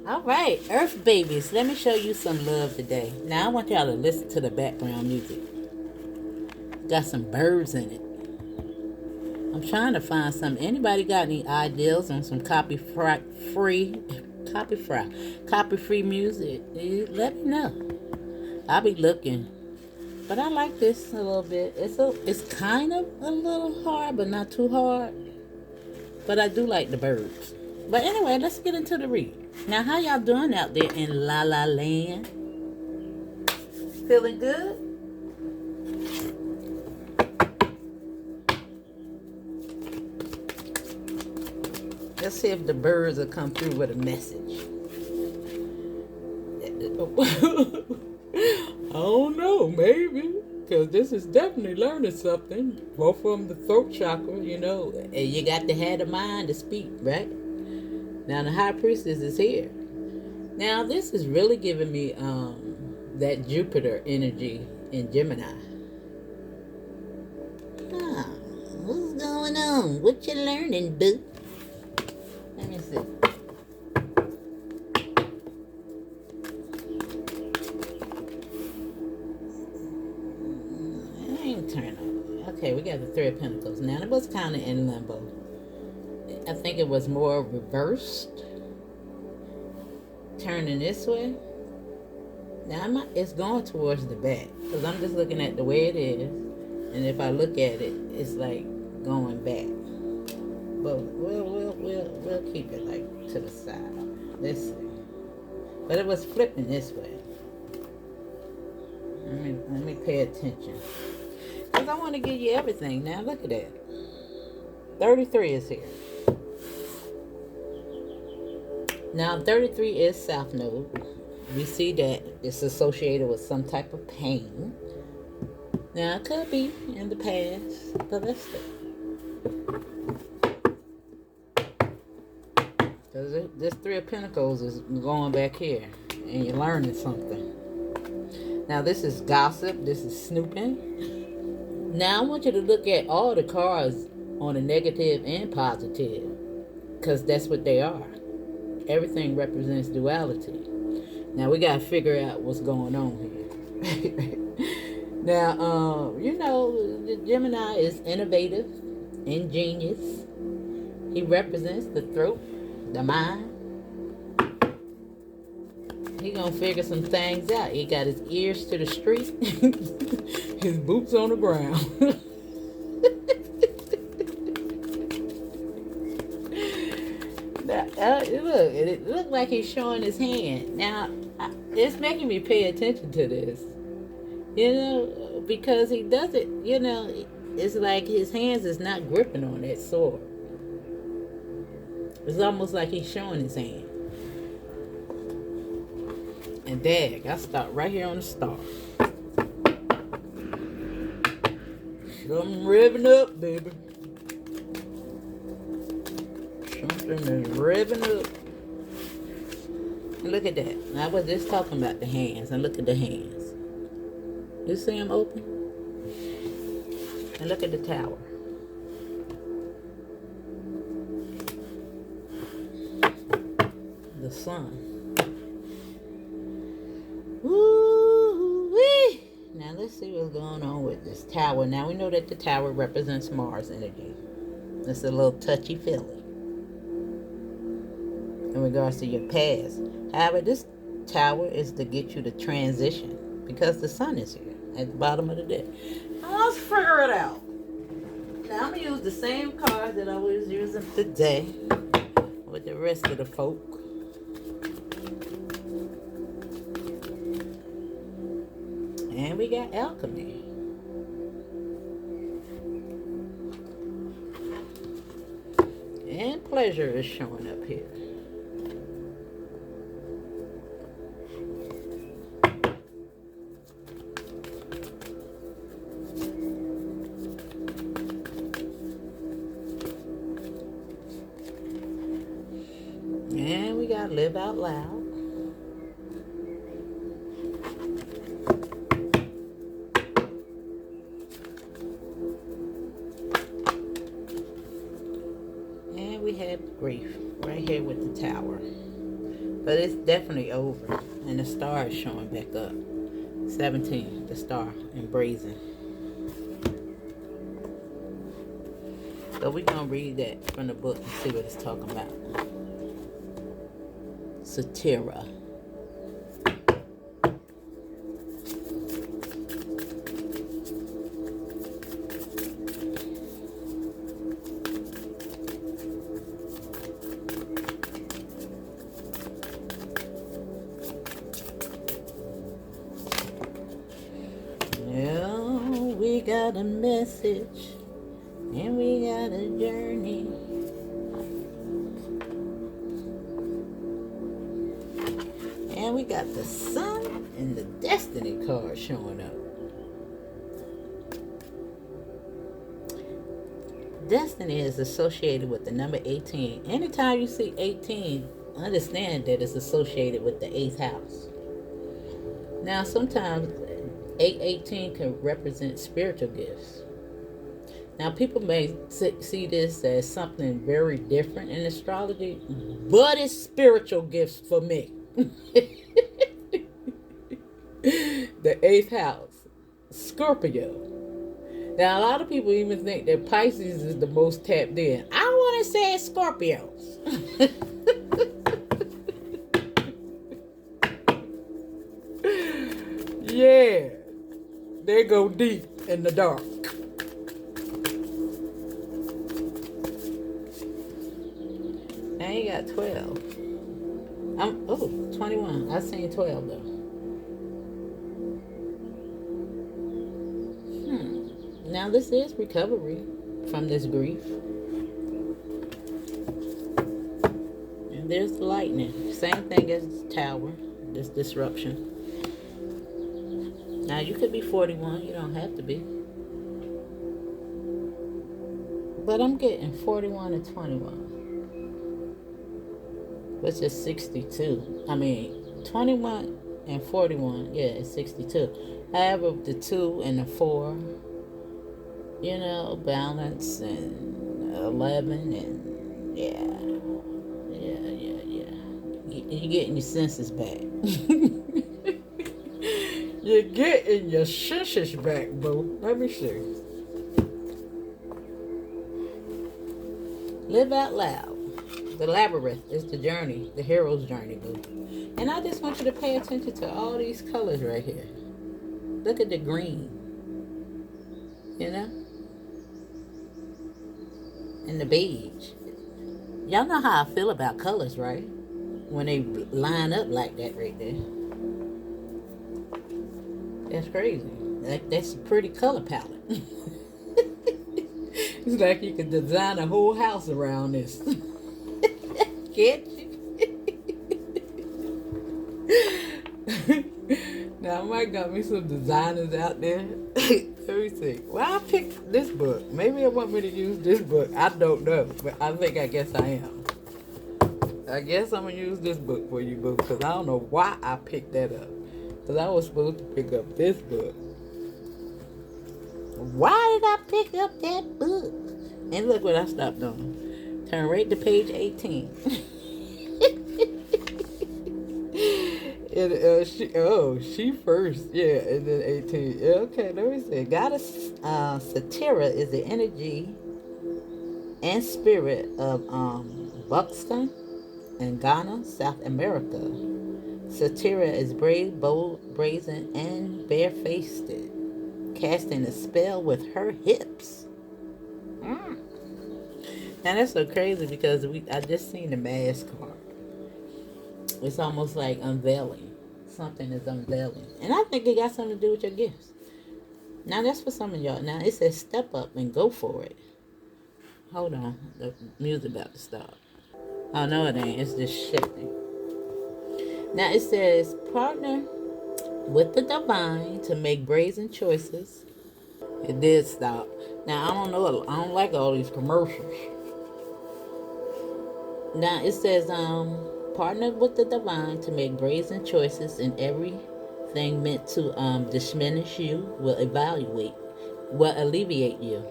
All right, Earth babies, let me show you some love today. Now, I want y'all to listen to the background music. Got some birds in it. I'm trying to find some. Anybody got any ideas on some copy-free music? Let me know. I'll be looking. But I like this a little bit. It's kind of a little hard, but not too hard. But I do like the birds. But anyway, let's get into the read. Now, how y'all doing out there in La La Land? Feeling good? Let's see if the birds will come through with a message. I don't know, maybe. Because this is definitely learning something. Both from the throat chakra, And you got to have the mind to speak, right? Now, the high priestess is here. Now, this is really giving me that Jupiter energy in Gemini. What's going on? What you learning, boo? Let me see. Okay, we got the Three of Pentacles. Now, it was kind of in limbo. I think it was more reversed. Turning this way. Now, it's going towards the back. Because I'm just looking at the way it is. And if I look at it, it's like going back. But we'll keep it like to the side. Let's see. But it was flipping this way. Let me pay attention. Because I want to give you everything. Now look at that. 33 is here. Now 33 is South Node. We see that it's associated with some type of pain. Now it could be in the past, but let's see. Because this Three of Pentacles is going back here. And you're learning something. Now this is gossip. This is snooping. Now I want you to look at all the cards on the negative and positive. Because that's what they are. Everything represents duality. Now we got to figure out what's going on here. Now, the Gemini is innovative, ingenious. He represents the throat, the mind. He gonna figure some things out. He got his ears to the street, his boots on the ground. Now, look, it looked like he's showing his hand. Now, it's making me pay attention to this. Because he does it, it's like his hands is not gripping on that sword. It's almost like he's showing his hand. And dag, I stopped right here on the star. Something revving up, baby. Something is revving up. And look at that. I was just talking about the hands. And look at the hands. You see them open? And look at the tower. The sun. Woo-wee. Now let's see what's going on with this tower. Now we know that the tower represents Mars energy. It's a little touchy feely in regards to your past. However, this tower is to get you to transition because the sun is here at the bottom of the deck. Now let's figure it out. Now I'm going to use the same card that I was using today with the rest of the folk. And we got alchemy. And pleasure is showing up here. And we got live out loud. We have grief right here with the tower. But it's definitely over. And the star is showing back up. 17, the star in brazen. So we're going to read that from the book and see what it's talking about. Satira. Well, we got a message and we got a journey. And we got the sun and the destiny card showing up. Destiny is associated with the number 18. Anytime you see 18, understand that it's associated with the 8th house. Now, sometimes 818 can represent spiritual gifts. Now, people may see this as something very different in astrology, but it's spiritual gifts for me. The 8th house, Scorpio. Now, a lot of people even think that Pisces is the most tapped in. I want to say it's Scorpios. Yeah, they go deep in the dark. Now you got 12. 21. I seen 12 though. Now this is recovery from this grief. And there's the lightning. Same thing as tower, this disruption. Now you could be 41, you don't have to be. But I'm getting 41 and 21. Which is 62. I mean, 21 and 41, yeah, it's 62. However, the 2 and the 4, you know, balance, and 11, and yeah. You're getting your senses back. You're getting your senses back, boo. Let me see. Live out loud. The labyrinth is the journey, the hero's journey, boo. And I just want you to pay attention to all these colors right here. Look at the green. You know? And the beige. Y'all know how I feel about colors, right? When they line up like that right there. That's crazy. That's a pretty color palette. It's like you could design a whole house around this. Can't you? Now I might got me some designers out there. Let me see. Well, I picked this book. Maybe it want me to use this book. I don't know. But I guess I am. I guess I'm going to use this book for you, boo. Because I don't know why I picked that up. Because I was supposed to pick up this book. Why did I pick up that book? And look what I stopped doing. Turn right to page 18. And she first, yeah, and then 18. Yeah, okay, let me see. Goddess Satira is the energy and spirit of Buxton and Ghana, South America. Satira is brave, bold, brazen, and barefaced, casting a spell with her hips. Now that's so crazy because I just seen the mask card. It's almost like unveiling. Something is unveiling. And I think it got something to do with your gifts. Now that's for some of y'all. Now it says step up and go for it. Hold on. The music about to stop. Oh no it ain't. It's just shifting. Now it says partner with the divine to make brazen choices. It did stop. Now I don't know. I don't like all these commercials. Now it says partner with the divine to make brazen choices, in everything meant to diminish you will alleviate you.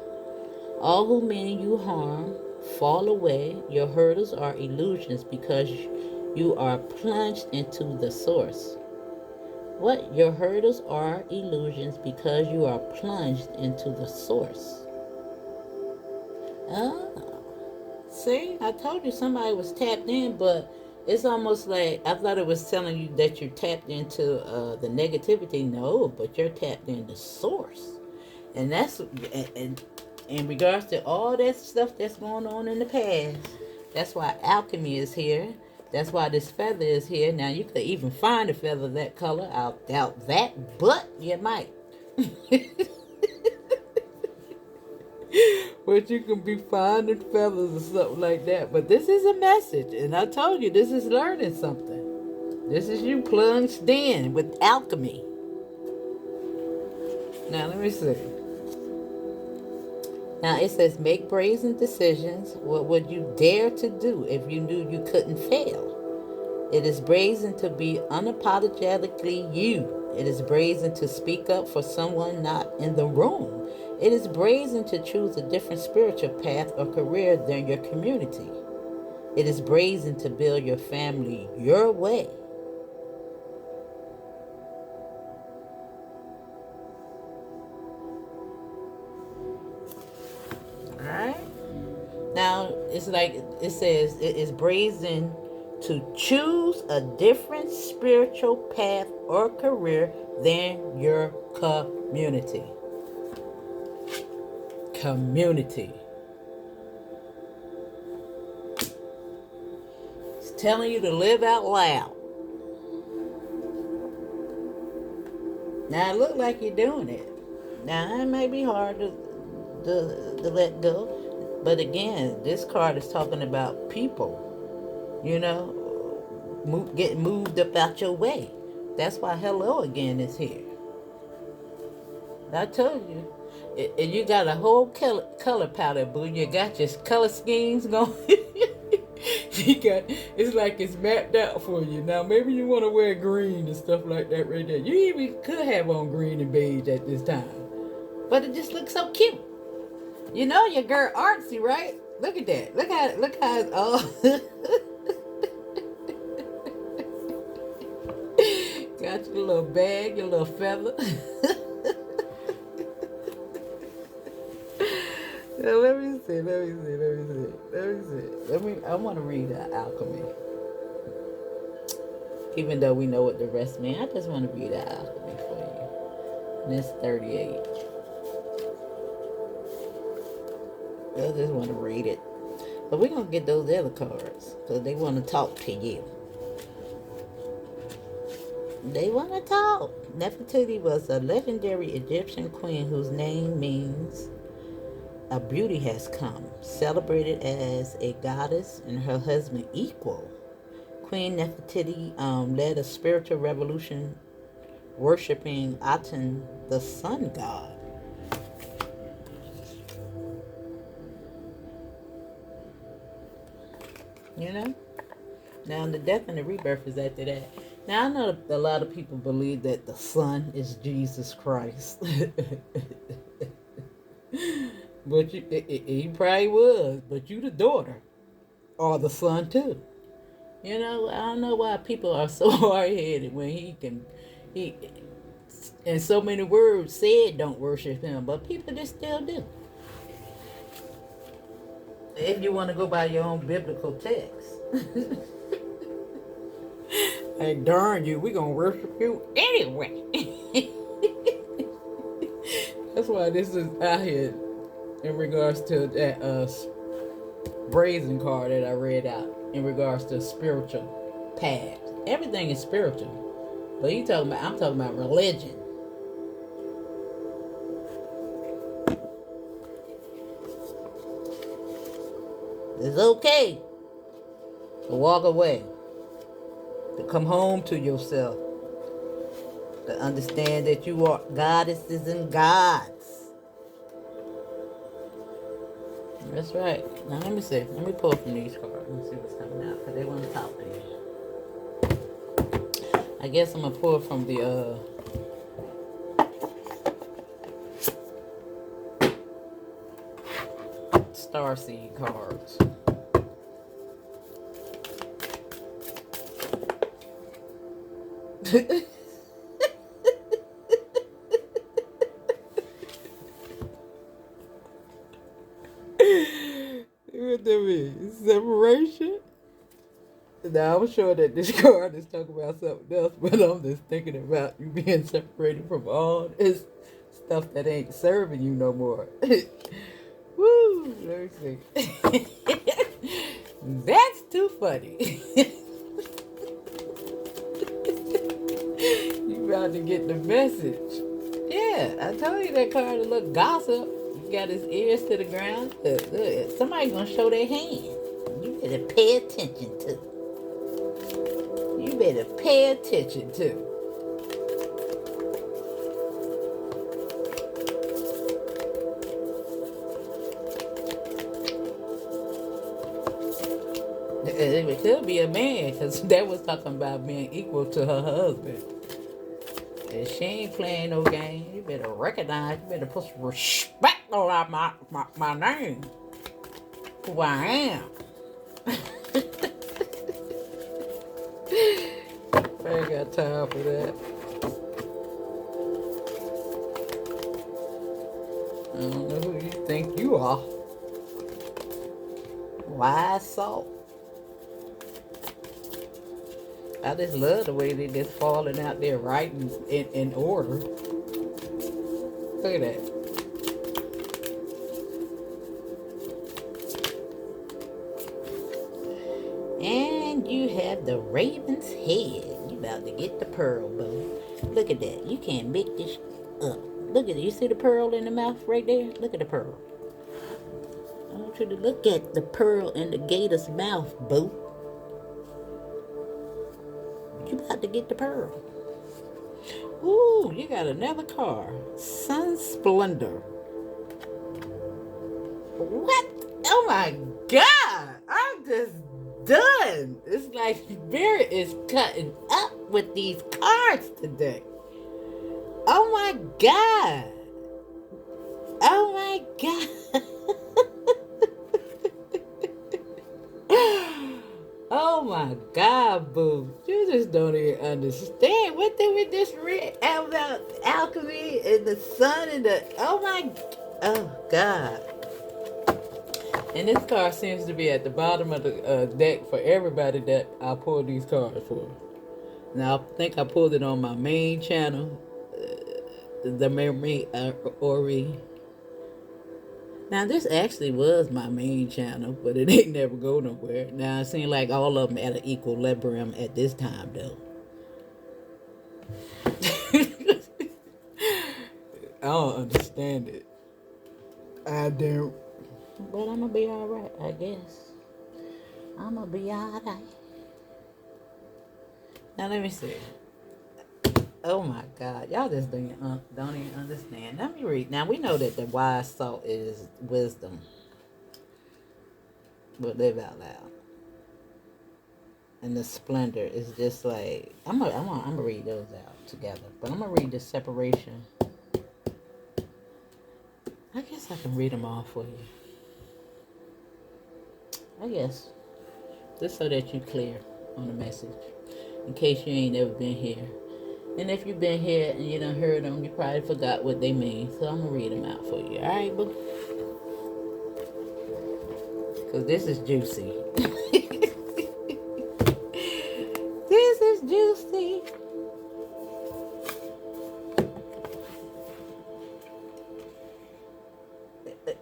All who mean you harm fall away. Your hurdles are illusions because You are plunged into the source. What? Your hurdles are illusions because you are plunged into the source. Oh, see, I told you somebody was tapped in, but it's almost like I thought it was telling you that you're tapped into the negativity. No, but you're tapped into source. And that's and in regards to all that stuff that's going on in the past. That's why alchemy is here. That's why this feather is here. Now you could even find a feather that color. I doubt that, but you might. But you can be finding feathers or something like that. But this is a message, and I told you this is learning something. This is you plunged in with alchemy. Now let me see. Now it says, make brazen decisions. What would you dare to do if you knew you couldn't fail? It is brazen to be unapologetically you. It is brazen to speak up for someone not in the room. It is brazen to choose a different spiritual path or career than your community. It is brazen to build your family your way. Alright? Now, it's like it says, it is brazen to choose a different spiritual path or career than your community. Community. It's telling you to live out loud. Now, it looks like you're doing it. Now, it may be hard to let go. But again, this card is talking about people. You know, get moved up out your way. That's why hello again is here. I told you. And you got a whole color palette, boo. You got your color schemes going. It's like it's mapped out for you. Now, maybe you want to wear green and stuff like that right there. You even could have on green and beige at this time. But it just looks so cute. You know your girl artsy, right? Look at that. Look how it's all... Got your little bag, your little feather. Now, let me see. I want to read the alchemy. Even though we know what the rest mean, I just want to read the alchemy for you. And it's 38. I just want to read it. But we're going to get those other cards because they want to talk to you. They want to talk. Nefertiti was a legendary Egyptian queen whose name means a beauty has come, celebrated as a goddess and her husband equal. Queen Nefertiti led a spiritual revolution worshiping Aten, the sun god. You know? Now the death and the rebirth is after that. Now I know a lot of people believe that the sun is Jesus Christ. But he probably was. But you the daughter. Or the son too. You know, I don't know why people are so hard-headed when he in so many words said don't worship him. But people just still do. If you want to go by your own biblical text. Hey, darn you, we're going to worship you anyway. That's why this is out here in regards to that brazen card that I read out in regards to spiritual path. Everything is spiritual. But I'm talking about religion. It's okay to walk away, to come home to yourself, to understand that you are goddesses and gods. That's right. Now let me see. Let me pull from these cards and see what's coming out, because they want to talk to you. I guess I'm going to pull from the Starseed cards. What that mean? Separation? Now, I'm sure that this card is talking about something else, but I'm just thinking about you being separated from all this stuff that ain't serving you no more. Woo! Let me see. That's too funny. You about to get the message. Yeah, I told you that card to look gossip. He got his ears to the ground. Look, somebody gonna show their hand. You better pay attention to. You better pay attention to. It could be a man, because that was talking about being equal to her husband. And she ain't playing no game. You better recognize, you better put some respect on my name. Who I am. I ain't got time for that. I don't know who you think you are. Wise salt. I just love the way they just falling out there right in order. Look at that. And you have the raven's head. You about to get the pearl, boo. Look at that. You can't make this up. Look at it. You see the pearl in the mouth right there? Look at the pearl. I want you to look at the pearl in the gator's mouth, boo. You about to get the pearl. Ooh, you got another car. Sun Splendor. What? Oh my God. I'm just done. It's like Spirit is cutting up with these cards today. Oh my God. Oh my God. Oh my God, boo. You just don't even understand. What did we just read about alchemy and the sun and the... Oh God. And this card seems to be at the bottom of the deck for everybody that I pulled these cards for. Now, I think I pulled it on my main channel. The Memory Ori. Now, this actually was my main channel, but it ain't never go nowhere. Now, it seems like all of them at an equilibrium at this time, though. I don't understand it. I don't. But I'm going to be alright, I guess. I'm going to be alright. Now, let me see. Oh my God, y'all just don't even understand. Let me read. Now, we know that the wise salt is wisdom. But live out loud. And the splendor is just like, I'm gonna read those out together. But I'm gonna read the separation. I guess I can read them all for you. I guess. Just so that you're clear on the message. In case you ain't never been here. And if you've been here and you done heard them, you probably forgot what they mean. So I'm going to read them out for you. Alright, boo? Because this is juicy. This is juicy.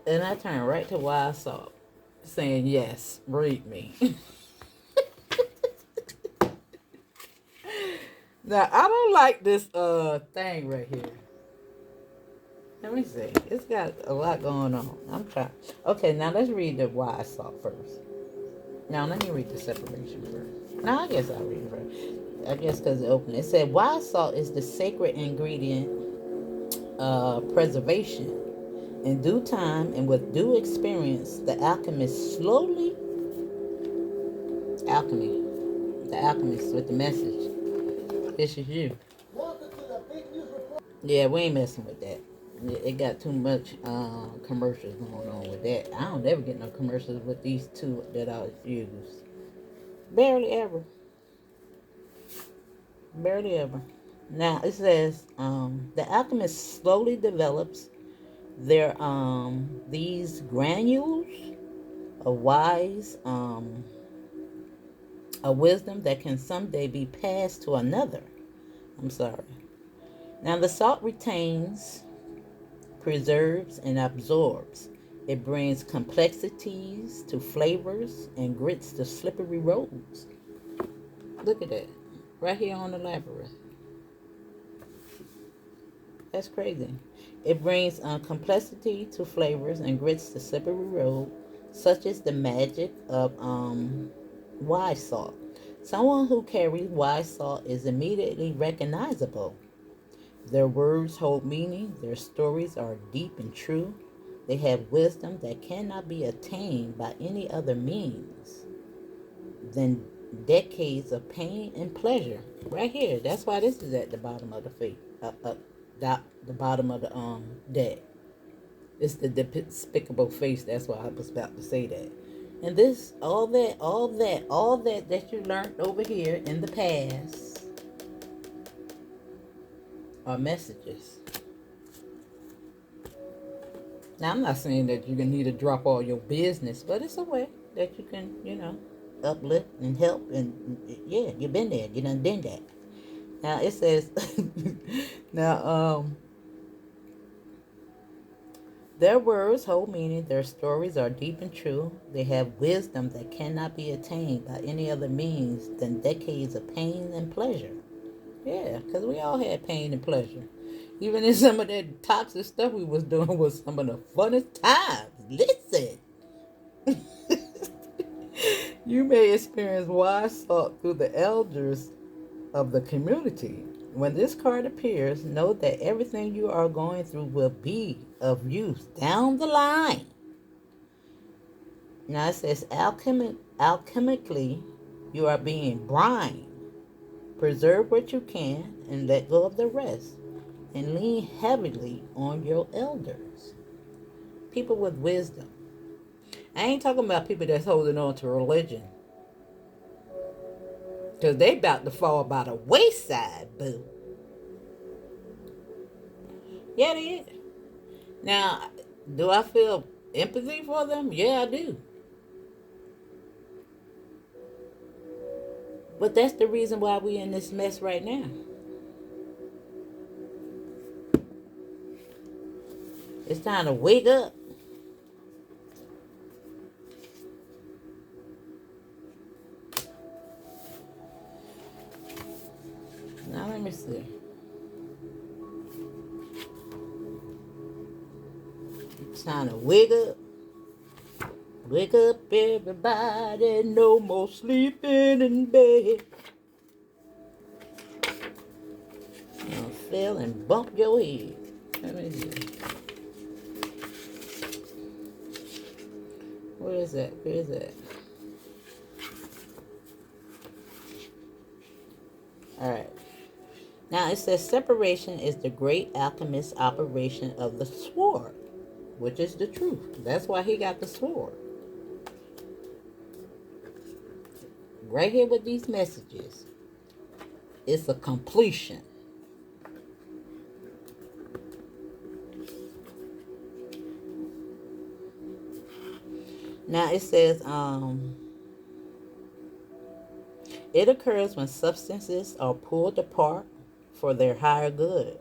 And I turn right to Wise Salt, saying, yes, read me. Now, I don't like this thing right here. Let me see. It's got a lot going on. I'm trying. Okay, now let's read the Wise Salt first. Now, let me read the separation first. Now, I guess I'll read it first. I guess because it opened. It said, Wise Salt is the sacred ingredient preservation. In due time and with due experience, the alchemist slowly... Alchemy. The alchemist with the message. This is you. Yeah, we ain't messing with that. It got too much commercials going on with that. I don't ever get no commercials with these two that I use. Barely ever. Barely ever. Now it says the alchemist slowly develops their these granules of wise a wisdom that can someday be passed to another. I'm sorry. Now the salt retains, preserves, and absorbs. It brings complexities to flavors and grits to slippery roads. Look at that. Right here on the labyrinth. That's crazy. It brings complexity to flavors and grits to slippery road, such as the magic of wise salt. Someone who carries wise salt is immediately recognizable. Their words hold meaning, their stories are deep and true. They have wisdom that cannot be attained by any other means than decades of pain and pleasure. Right here. That's why this is at the bottom of the feet. The bottom of the deck. It's the despicable face. That's why I was about to say that. And this, all that that you learned over here in the past are messages. Now, I'm not saying that you're going to need to drop all your business, but it's a way that you can, uplift and help. And yeah, you've been there. You done that. Now, it says, now, their words hold meaning, their stories are deep and true. They have wisdom that cannot be attained by any other means than decades of pain and pleasure. Yeah, because we all had pain and pleasure. Even in some of that toxic stuff we was doing was some of the funnest times. Listen. You may experience wise thought through the elders of the community. When this card appears, know that everything you are going through will be of use down the line. Now it says alchemically, you are being brined. Preserve what you can and let go of the rest. And lean heavily on your elders. People with wisdom. I ain't talking about people that's holding on to religion. Because they about to fall by the wayside, boo. Yeah, they is. Now, do I feel empathy for them? Yeah, I do. But that's the reason why we in this mess right now. It's time to wake up. Now let me see. It's time to wake up. Wake up, everybody. No more sleeping in bed. Now fell and bump your head. Let me see. Where is that? Where is that? All right. Now it says separation is the great alchemist's operation of the sword, which is the truth. That's why he got the sword. Right here with these messages. It's a completion. Now it says, it occurs when substances are pulled apart for their higher good,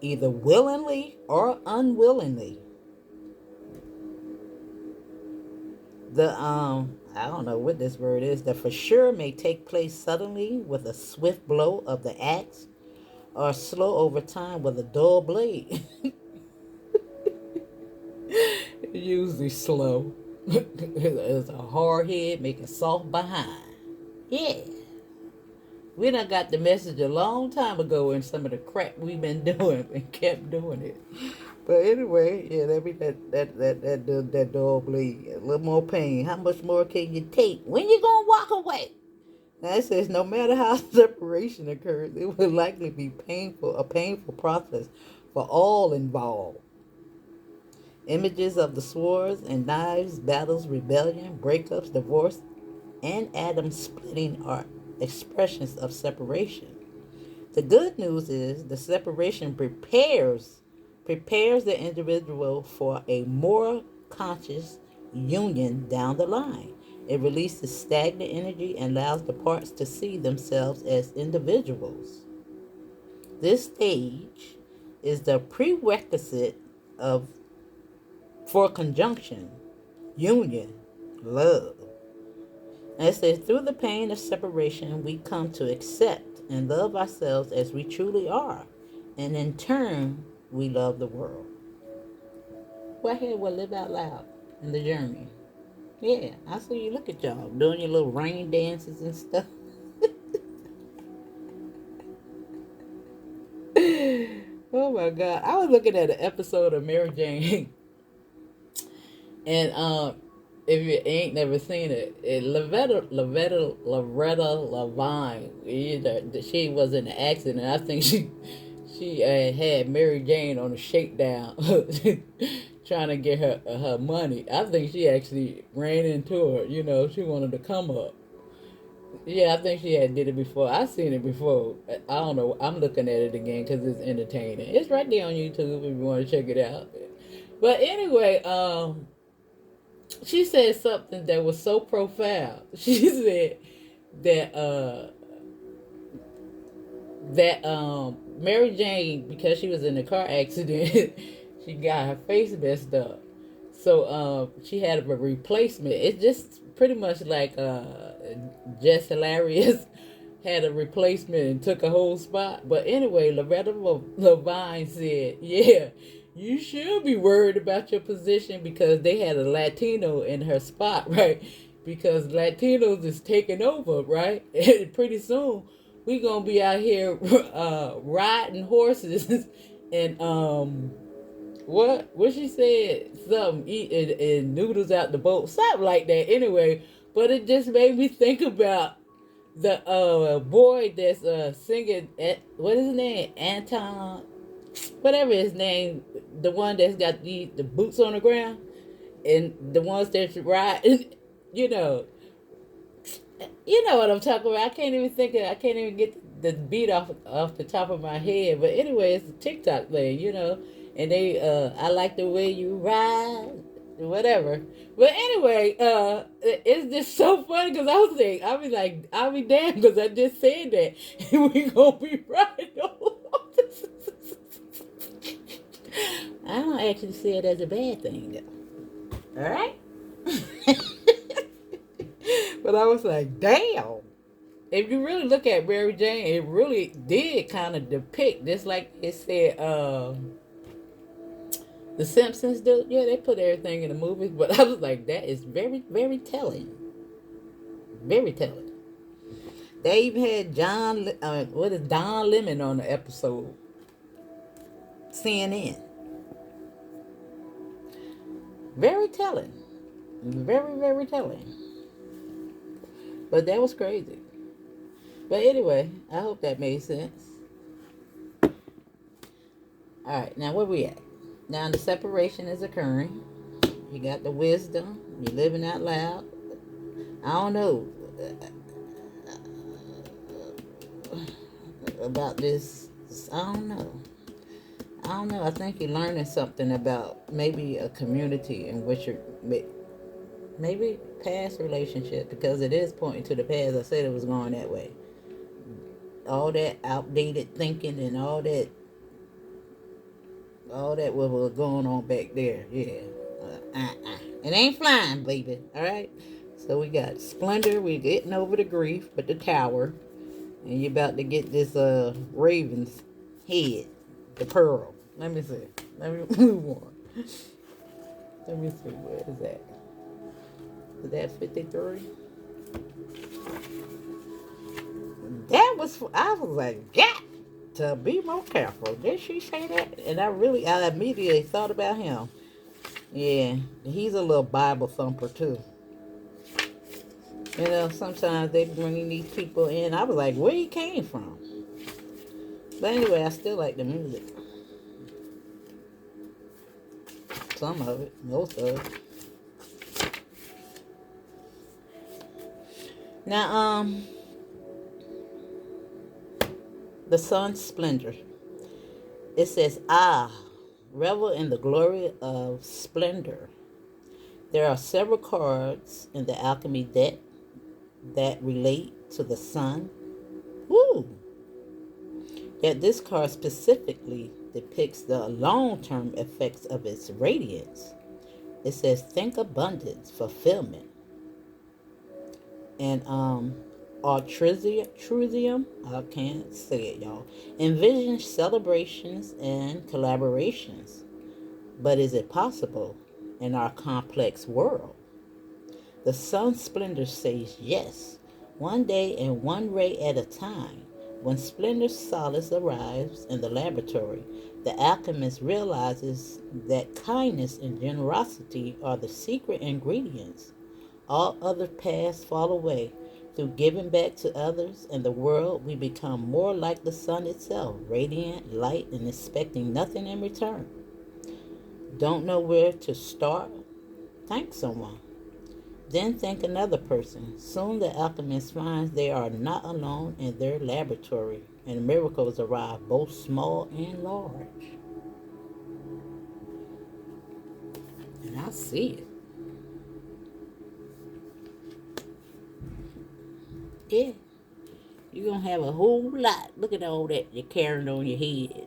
either willingly or unwillingly. The I don't know what this word is. The for sure may take place suddenly with a swift blow of the axe, or slow over time with a dull blade. Usually slow. It's a hard head, make a soft behind. Yeah. We done got the message a long time ago in some of the crap we've been doing and kept doing it. But anyway, yeah, that dull bleed. A little more pain. How much more can you take? When you gonna walk away? Now it says no matter how separation occurs, it will likely be a painful process for all involved. Images of the swords and knives, battles, rebellion, breakups, divorce, and atom splitting are expressions of separation. The good news is the separation prepares the individual for a more conscious union down the line. It releases stagnant energy and allows the parts to see themselves as individuals. This stage is the prerequisite of for conjunction, union, love. And it says, through the pain of separation, we come to accept and love ourselves as we truly are. And in turn, we love the world. Go ahead, we'll live out loud in the journey. Yeah, I see you. Look at y'all doing your little rain dances and stuff. Oh my God. I was looking at an episode of Mary Jane. And if you ain't never seen it, Loretta Levine, she was in an accident. I think she had Mary Jane on a shakedown, trying to get her money. I think she actually ran into her. You know, she wanted to come up. Yeah, I think she had did it before. I've seen it before. I don't know. I'm looking at it again because it's entertaining. It's right there on YouTube if you want to check it out. But anyway, she said something that was so profound. She said that Mary Jane, because she was in a car accident, she got her face messed up. So she had a replacement. It's just pretty much like Jess Hilarious had a replacement and took a whole spot. But anyway, Loretta Levine said, yeah, you should be worried about your position because they had a Latino in her spot, right? Because Latinos is taking over, right? And pretty soon we gonna be out here riding horses and what she said, something eating noodles out the boat, something like that. Anyway, but it just made me think about the boy that's singing at, what is his name, Anton, whatever his name, the one that's got the boots on the ground, and the ones that ride, you know what I'm talking about. I can't even get the beat off the top of my head. But anyway, it's a TikTok thing, and they I like the way you ride, whatever. But anyway, it's just so funny because I'll be damned because I just said that and we gonna be riding. I don't actually see it as a bad thing, though. All right? But I was like, damn. If you really look at Mary Jane, it really did kind of depict, just like it said, The Simpsons do. Yeah, they put everything in the movies, but I was like, that is very, very telling. Very telling. They even had Don Lemon on the episode. CNN. Very telling. Very, very telling. But that was crazy. But anyway, I hope that made sense. Alright, now where we at? Now the separation is occurring. You got the wisdom. You're living out loud. I don't know about this. I don't know. I think you're learning something about maybe a community in which you're maybe past relationship, because it is pointing to the past. I said it was going that way. All that outdated thinking and all that what was going on back there. Yeah. It ain't flying, baby. All right. So we got Splendor. We're getting over the grief, but the tower, and you're about to get this raven's head, the pearl. Let me see. Let me move on. Let me see. Where is that? Is that 53? I was like, got to be more careful. Did she say that? And I immediately thought about him. Yeah, he's a little Bible thumper too. Sometimes they bring these people in. I was like, where he came from? But anyway, I still like the music. Some of it, most of it. Now, The sun's splendor. It says, ah, revel in the glory of splendor. There are several cards in the alchemy deck that relate to the sun. Woo! Yet this card specifically depicts the long-term effects of its radiance. It says, think abundance, fulfillment. And altruism, I can't say it, y'all. Envision celebrations and collaborations. But is it possible in our complex world? The sun's splendor says yes, one day and one ray at a time. When splendor solace arrives in the laboratory, the alchemist realizes that kindness and generosity are the secret ingredients. All other paths fall away. Through giving back to others and the world, we become more like the sun itself, radiant, light, and expecting nothing in return. Don't know where to start? Thank someone. Then thank another person. Soon the alchemist finds they are not alone in their laboratory, and miracles arrive, both small and large. And I see it. Yeah. You're going to have a whole lot. Look at all that you're carrying on your head.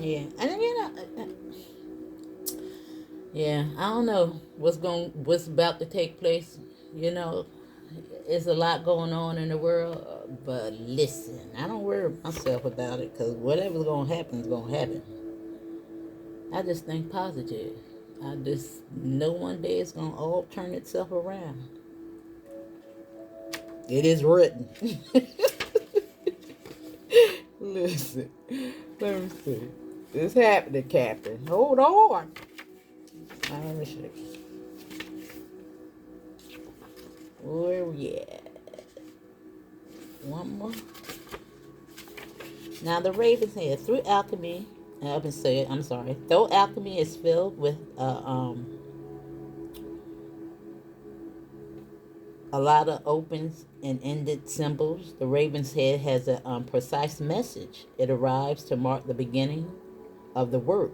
Yeah. And yeah, I don't know what's about to take place. You know, there's a lot going on in the world, but listen, I don't worry myself about it, because whatever's going to happen is going to happen. I just think positive. I just know one day it's going to all turn itself around. It is written. Listen, let me see. It's happening, Captain. Hold on. Let me see. Where we at? One more. Now the raven's head. Through alchemy, though alchemy is filled with a lot of opens and ended symbols, the raven's head has a precise message. It arrives to mark the beginning of the work.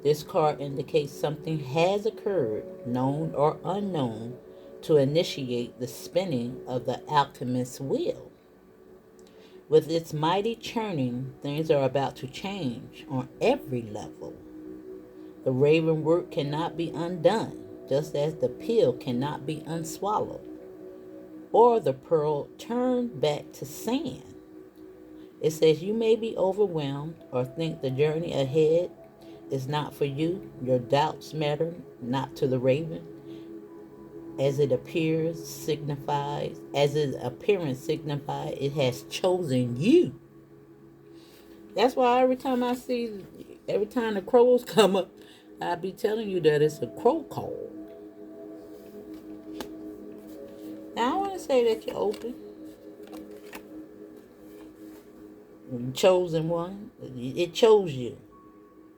This card indicates something has occurred, known or unknown, to initiate the spinning of the alchemist's wheel. With its mighty churning, things are about to change on every level. The raven work cannot be undone, just as the pill cannot be unswallowed, or the pearl turned back to sand. It says you may be overwhelmed or think the journey ahead is not for you. Your doubts matter not to the raven, as its appearance signifies, it has chosen you. That's why every time the crows come up, I be telling you that it's a crow call. Now I want to say that you're open, chosen one. It chose you.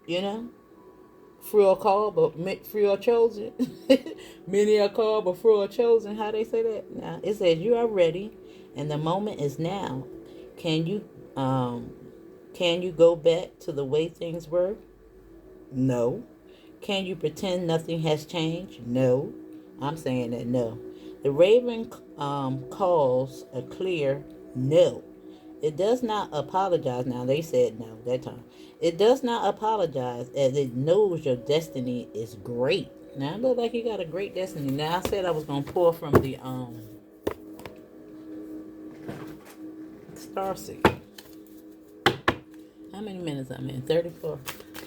You know, free or called, but free or chosen. Many are called, but few are chosen. How they say that? Now it says you are ready, and the moment is now. Can you go back to the way things were? No. Can you pretend nothing has changed? No. I'm saying that no. The raven calls a clear no. It does not apologize. Now, they said no that time. It does not apologize, as it knows your destiny is great. Now, it looks like you got a great destiny. Now, I said I was going to pull from the Starseed. How many minutes I'm in? 34.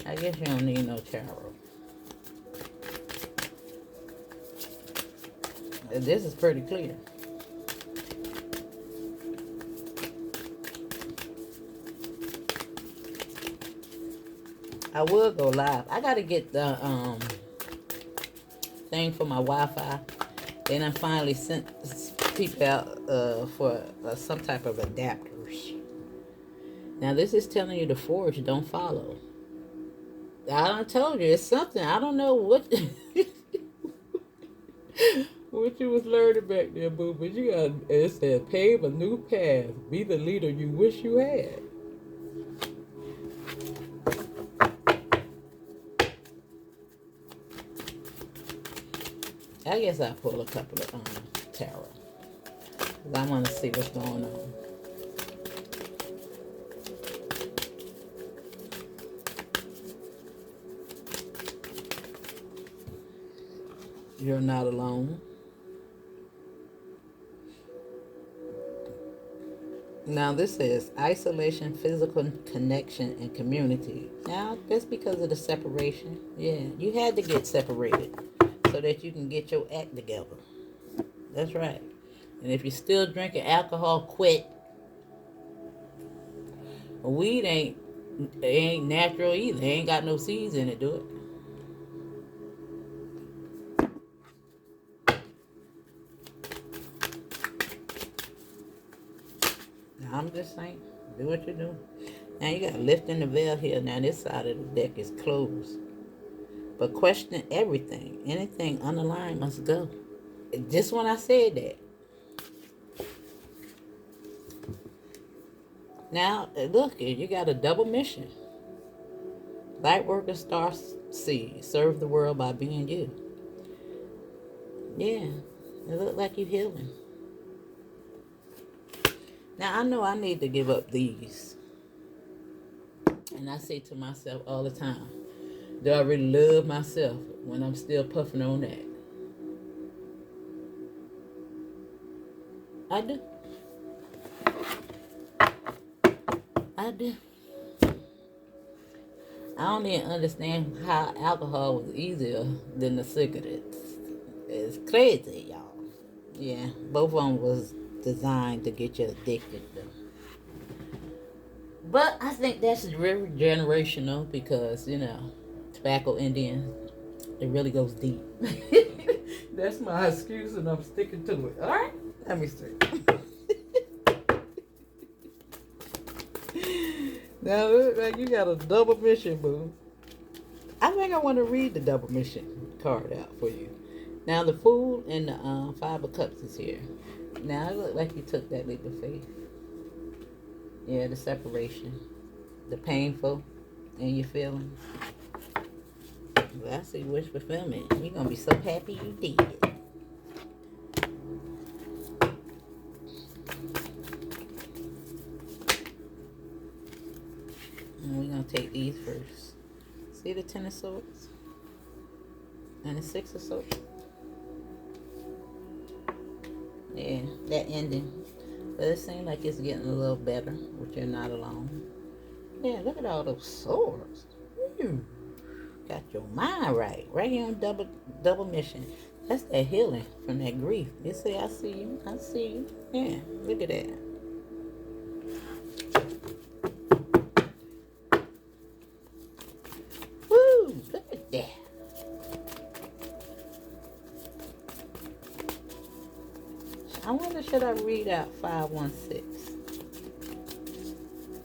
I guess you don't need no tarot. This is pretty clear. I will go live. I gotta get the thing for my Wi-Fi. Then I finally sent people out for some type of adapters. Now this is telling you to forge, don't follow. I done told you it's something. I don't know what what you was learning back there, boo. But you got, it said, pave a new path. Be the leader you wish you had. I guess I'll pull a couple of tarot. I want to see what's going on. You're not alone. Now this says isolation, physical connection, and community. Now that's because of the separation. Yeah, you had to get separated so that you can get your act together. That's right. And if you're still drinking alcohol, quit. Weed ain't natural either. It ain't got no seeds in it, do it? Now, I'm just saying, do what you do. Now you got lifting the veil here. Now this side of the deck is closed. But question everything. Anything underlying must go. Just when I said that. Now, look, you got a double mission. Light worker, star seed. Serve the world by being you. Yeah, it look like you healing. Now, I know I need to give up these. And I say to myself all the time, do I really love myself when I'm still puffing on that? I do. I do. I don't even understand how alcohol was easier than the cigarettes. It's crazy, y'all. Yeah, both of them was designed to get you addicted, though. But I think that's very generational because, tobacco Indian, it really goes deep. That's my excuse and I'm sticking to it. All right? Let me see. Now, look like you got a double mission, boo. I think I want to read the double mission card out for you. Now, the Fool and the Five of Cups is here. Now, it look like you took that leap of faith. Yeah, the separation. The painful in your feelings. Well, I see wish fulfillment. You're going to be so happy you did it. And we're going to take these first. See the Ten of Swords? And the Six of Swords? Yeah, that ending. But it seems like it's getting a little better, but you're not alone. Yeah, look at all those swords. Got your mind right. Right here on double mission. That's that healing from that grief. You see, I see you. I see you. Yeah, look at that. Woo! Look at that. I wonder, should I read out 516?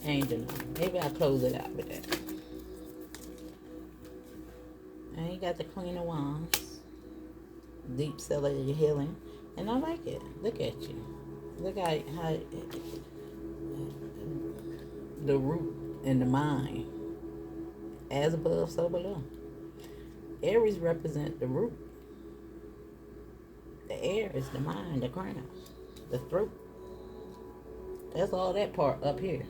Angel number. Maybe I'll close it out with that. And you got the Queen of Wands. Deep cellular healing. And I like it. Look at you. Look at how the root and the mind. As above, so below. Aries represent the root. The air is the mind, the crown, the throat. That's all that part up here.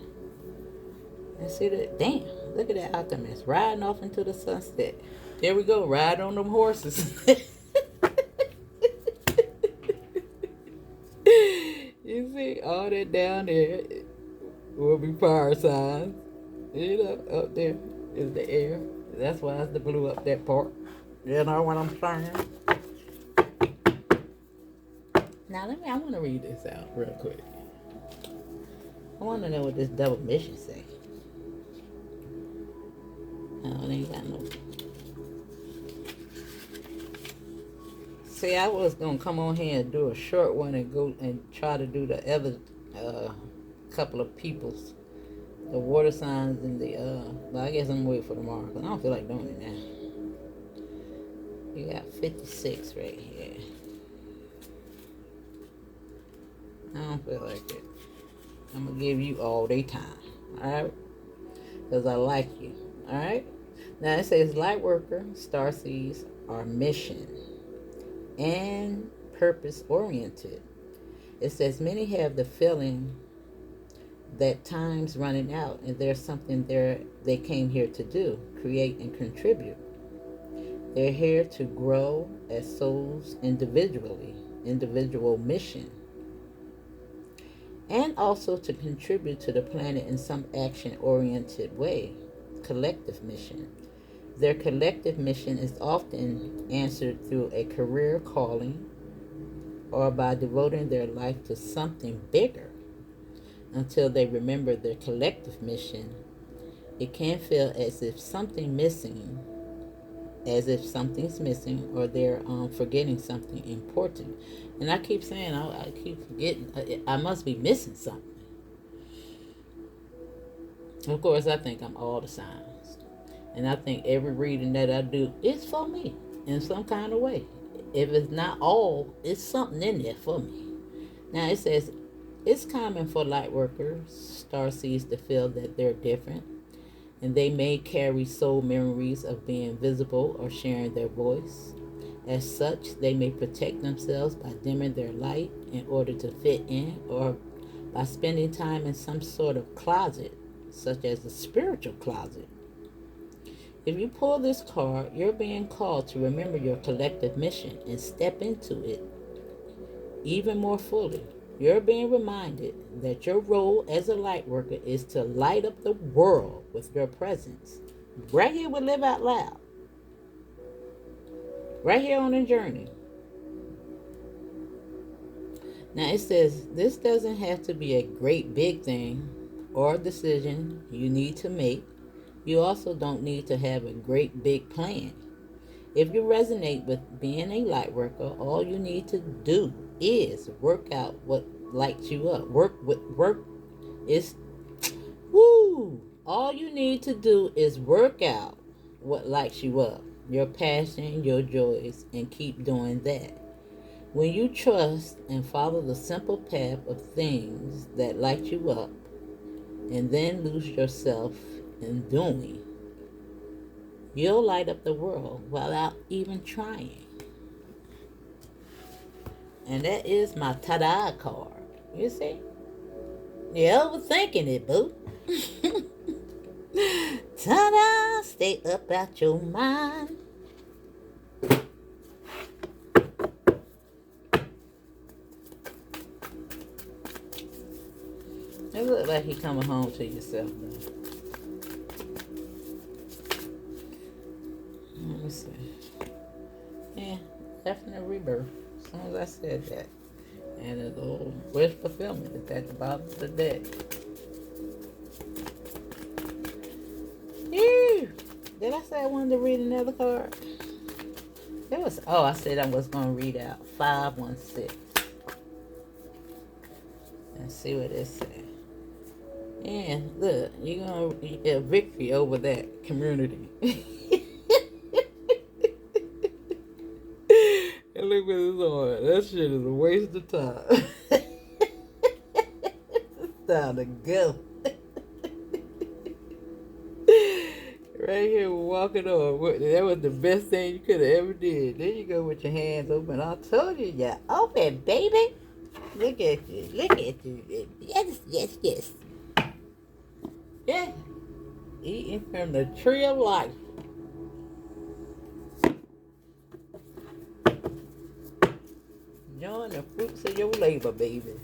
And see that? Damn, look at that alchemist riding off into the sunset. There we go, ride on them horses. You see, all that down there will be fire signs. Up there is the air. That's why it's the blue up that part. You know what I'm saying? Now, I want to read this out real quick. I want to know what this double mission say. Oh, it ain't got no. See, I was going to come on here and do a short one and go and try to do the other couple of people's. The water signs and the, but I guess I'm waiting for tomorrow because I don't feel like doing it now. You got 56 right here. I don't feel like it. I'm going to give you all day time. Alright? Because I like you. Alright? Now it says light worker, starseeds are mission and purpose oriented. It says many have the feeling that time's running out and there's something there they came here to do, create and contribute. They're here to grow as souls individually, individual mission, and also to contribute to the planet in some action-oriented way, collective mission. Their collective mission is often answered through a career calling or by devoting their life to something bigger until they remember their collective mission. It can feel as if something's missing, or they're forgetting something important. And I keep saying, I keep forgetting, I must be missing something. Of course, I think I'm all the signs. And I think every reading that I do is for me in some kind of way. If it's not all, it's something in there for me. Now it says, it's common for light workers, starseeds, to feel that they're different, and they may carry soul memories of being visible or sharing their voice. As such, they may protect themselves by dimming their light in order to fit in, or by spending time in some sort of closet, such as a spiritual closet. If you pull this card, you're being called to remember your collective mission and step into it even more fully. You're being reminded that your role as a light worker is to light up the world with your presence. Right here with Live Out Loud. Right here on the journey. Now it says, this doesn't have to be a great big thing or decision you need to make. You also don't need to have a great big plan. If you resonate with being a light worker, all you need to do is work out what lights you up. All you need to do is work out what lights you up, your passion, your joys, and keep doing that. When you trust and follow the simple path of things that light you up, and then lose yourself in doing, you'll light up the world without even trying. And that is my ta-da card. You see? You're overthinking it, boo. Ta-da! Stay up out your mind. It looks like he coming home to yourself, though. Let me see. Yeah, definite rebirth. As soon as I said that. And a little wish fulfillment is at the bottom of the deck. Ew. Did I say I wanted to read another card? I said I was going to read out 516. And see what it says. Yeah, look, you're going to get a victory over that community. And look what it's on. That shit is a waste of time. It's time to go. Right here, we're walking on. That was the best thing you could have ever did. There you go with your hands open. I told you, you're open, baby. Look at you. Look at you. Yes, yes, yes. Yeah. Eating from the tree of life. Enjoying the fruits of your labor, baby.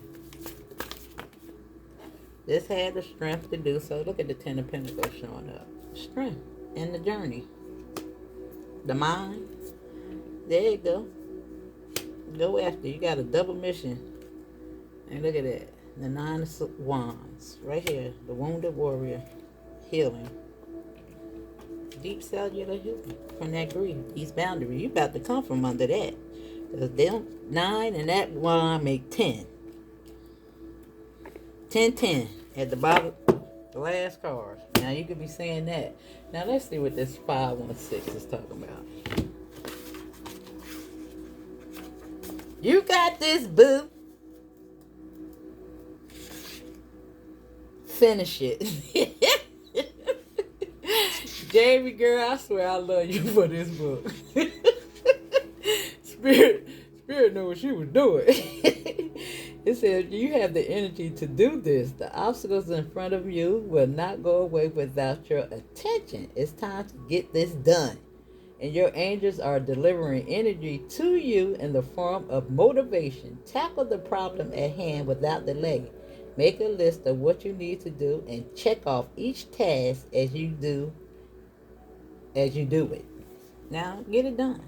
Just had the strength to do so. Look at the Ten of Pentacles showing up. Strength in the journey. The mind. There you go. Go after. You got a double mission. And look at that. The Nine of Wands. Right here. The Wounded Warrior. Healing. Deep cellular healing. From that grief. These boundaries. You about to come from under that. Because them 9 and that 1 make 10. 10, 10. At the bottom. The last card. Now you could be saying that. Now let's see what this 516 is talking about. You got this, boo. finish it. Jamie, girl, I swear I love you for this book. Spirit knew what she was doing. It says, you have the energy to do this. The obstacles in front of you will not go away without your attention. It's time to get this done. And your angels are delivering energy to you in the form of motivation. Tackle the problem at hand without delay. Make a list of what you need to do and check off each task as you do it. Now, get it done.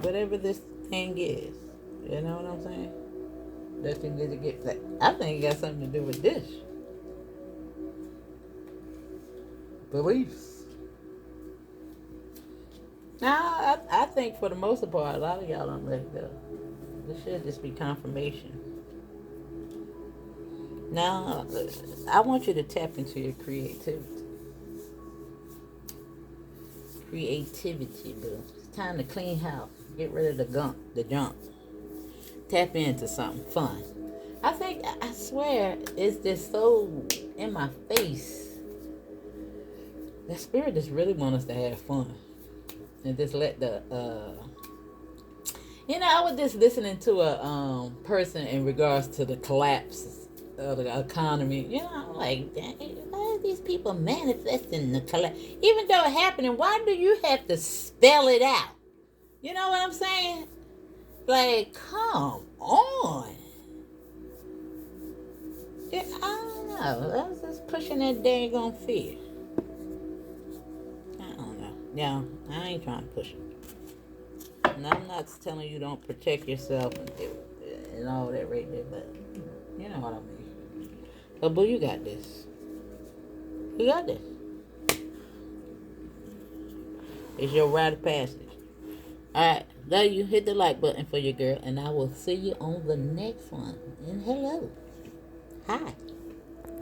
Whatever this thing is. You know what I'm saying? That you need to get that. I think it got something to do with this. Beliefs. Now, I think for the most part, a lot of y'all don't let it go. This should just be confirmation. Now, I want you to tap into your creativity. Creativity, boo. It's time to clean house. Get rid of the junk. Tap into something fun. I swear, it's just so in my face. The spirit just really wants us to have fun. And just let the, I was just listening to a person in regards to the collapse of the economy. I'm like, dang, why are these people manifesting the collapse? Even though it's happening, why do you have to spell it out? You know what I'm saying? Like, come on. I don't know. I was just pushing that daggone fear. I don't know. Yeah, I ain't trying to push it. And I'm not telling you don't protect yourself and all that right there, but you know what I mean. But boo, you got this. You got this. It's your rite of passage. Alright, love you. Hit the like button for your girl, and I will see you on the next one. And hello. Hi.